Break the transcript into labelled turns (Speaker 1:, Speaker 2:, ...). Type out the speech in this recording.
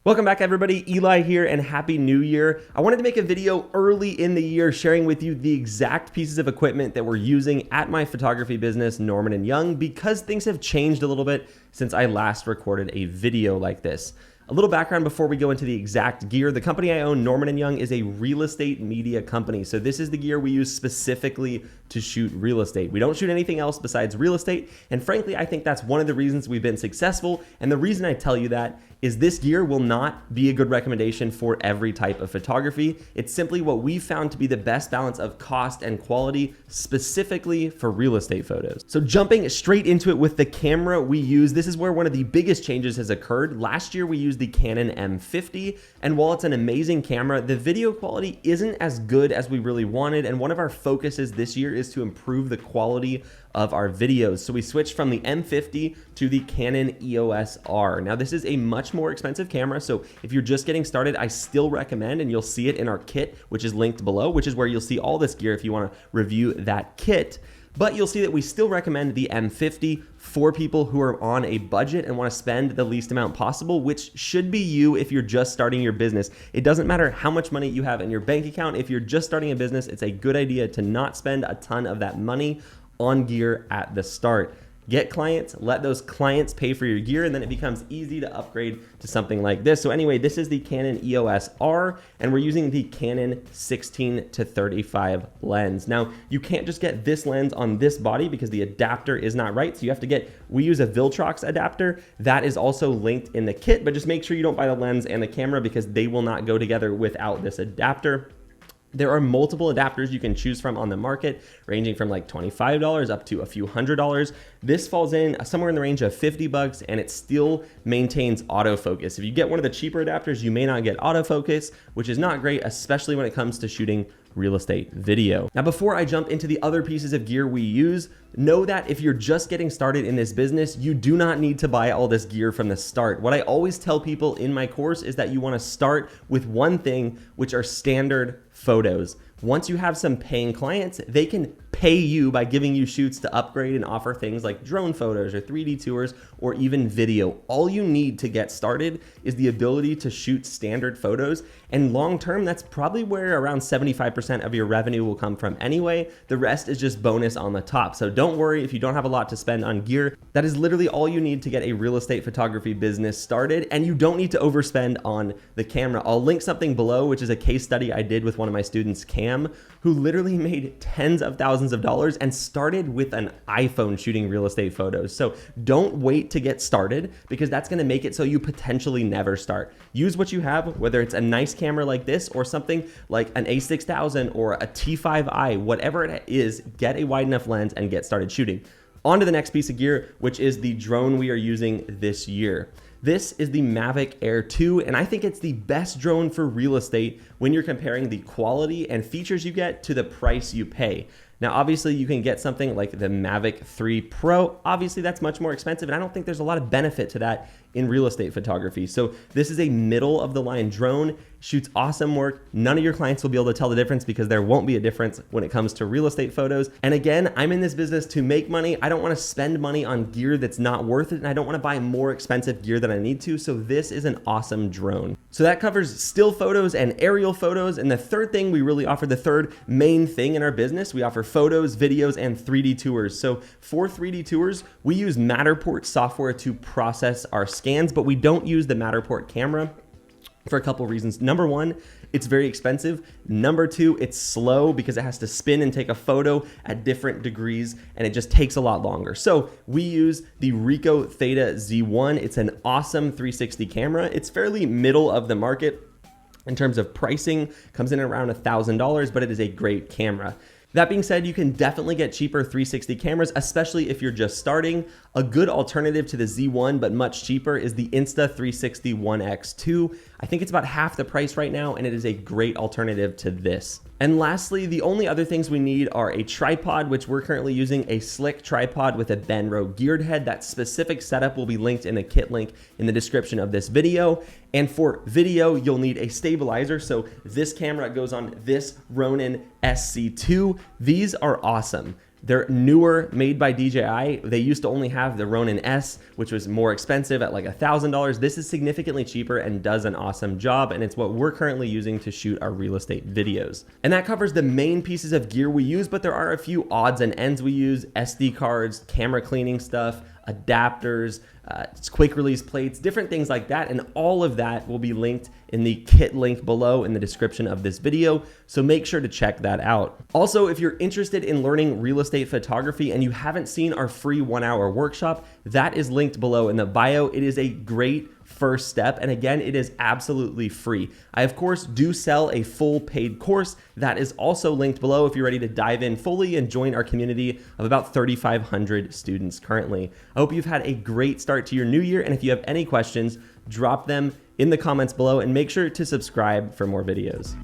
Speaker 1: Welcome back everybody, Eli here and Happy New Year. I wanted to make a video early in the year sharing with you the exact pieces of equipment that we're using at my photography business, Norman & Young, because things have changed a little bit since I last recorded a video like this. A little background before we go into the exact gear. The company I own, Norman & Young, is a real estate media company. So this is the gear we use specifically to shoot real estate. We don't shoot anything else besides real estate. And frankly, I think that's one of the reasons we've been successful. And the reason I tell you that is this gear will not be a good recommendation for every type of photography. It's simply what we found to be the best balance of cost and quality, specifically for real estate photos. So jumping straight into it with the camera we use, this is where one of the biggest changes has occurred. Last year, we used the Canon M50, and while it's an amazing camera, the video quality isn't as good as we really wanted, and one of our focuses this year is to improve the quality of our videos. So we switched from the M50 to the Canon EOS R. Now this is a much more expensive camera, so if you're just getting started, I still recommend, and you'll see it in our kit, which is linked below, which is where you'll see all this gear if you want to review that kit. But you'll see that we still recommend the M50 for people who are on a budget and want to spend the least amount possible, which should be you if you're just starting your business. It doesn't matter how much money you have in your bank account. If you're just starting a business, it's a good idea to not spend a ton of that money on gear at the start. Get clients, let those clients pay for your gear, and then it becomes easy to upgrade to something like this. So anyway, this is the Canon EOS R, and we're using the Canon 16-35 lens. Now, you can't just get this lens on this body because the adapter is not right. So you have to get, we use a Viltrox adapter. That is also linked in the kit, but just make sure you don't buy the lens and the camera because they will not go together without this adapter. There are multiple adapters you can choose from on the market, ranging from like $25 up to a few $100s. This falls in somewhere in the range of 50 bucks, and it still maintains autofocus. If you get one of the cheaper adapters, you may not get autofocus, which is not great, especially when it comes to shooting real estate video. Now, before I jump into the other pieces of gear we use, know that if you're just getting started in this business, you do not need to buy all this gear from the start. What I always tell people in my course is that you want to start with one thing, which are standard photos. Once you have some paying clients, they can pay you by giving you shoots to upgrade and offer things like drone photos or 3D tours or even video. All you need to get started is the ability to shoot standard photos, and long term, that's probably where around 75% of your revenue will come from anyway. The rest is just bonus on the top. So don't worry if you don't have a lot to spend on gear. That is literally all you need to get a real estate photography business started, and you don't need to overspend on the camera. I'll link something below, which is a case study I did with one of my students, Cam, who literally made tens of thousands of dollars and started with an iPhone shooting real estate photos. So don't wait to get started because that's going to make it so you potentially never start. Use what you have, whether it's a nice camera like this or something like an A6000 or a T5i, whatever it is, get a wide enough lens and get started shooting. On to the next piece of gear, which is the drone we are using this year. This is the Mavic Air 2, and I think it's the best drone for real estate when you're comparing the quality and features you get to the price you pay. Now, obviously, you can get something like the Mavic 3 Pro. Obviously, that's much more expensive, and I don't think there's a lot of benefit to that in real estate photography. So this is a middle of the line drone, shoots awesome work. None of your clients will be able to tell the difference because there won't be a difference when it comes to real estate photos. And again, I'm in this business to make money. I don't want to spend money on gear that's not worth it, and I don't want to buy more expensive gear than I need to. So this is an awesome drone. So that covers still photos and aerial photos. And the third thing we really offer, the third main thing in our business, we offer photos, videos, and 3D tours. So for 3D tours, we use Matterport software to process our scans, but we don't use the Matterport camera for a couple reasons. Number one, it's very expensive. Number two, it's slow because it has to spin and take a photo at different degrees, and it just takes a lot longer. So we use the Ricoh Theta Z1. It's an awesome 360 camera. It's fairly middle of the market in terms of pricing, comes in around $1,000, but it is a great camera. That being said, you can definitely get cheaper 360 cameras, especially if you're just starting. A good alternative to the Z1, but much cheaper, is the Insta360 One X2. I think it's about half the price right now, and it is a great alternative to this. And lastly, the only other things we need are a tripod, which we're currently using a slick tripod with a Benro geared head. That specific setup will be linked in the kit link in the description of this video. And for video, you'll need a stabilizer. So this camera goes on this Ronin SC2. These are awesome. They're newer, made by DJI. They used to only have the Ronin S, which was more expensive at like $1,000. This is significantly cheaper and does an awesome job, and it's what we're currently using to shoot our real estate videos. And that covers the main pieces of gear we use, but there are a few odds and ends we use: SD cards, camera cleaning stuff, adapters, quick release plates, different things like that. And all of that will be linked in the kit link below in the description of this video. So make sure to check that out. Also, if you're interested in learning real estate photography and you haven't seen our free 1-hour workshop, that is linked below in the bio. It is a great first step. And again, it is absolutely free. I, of course, do sell a full paid course that is also linked below if you're ready to dive in fully and join our community of about 3,500 students currently. I hope you've had a great start to your new year. And if you have any questions, drop them in the comments below and make sure to subscribe for more videos.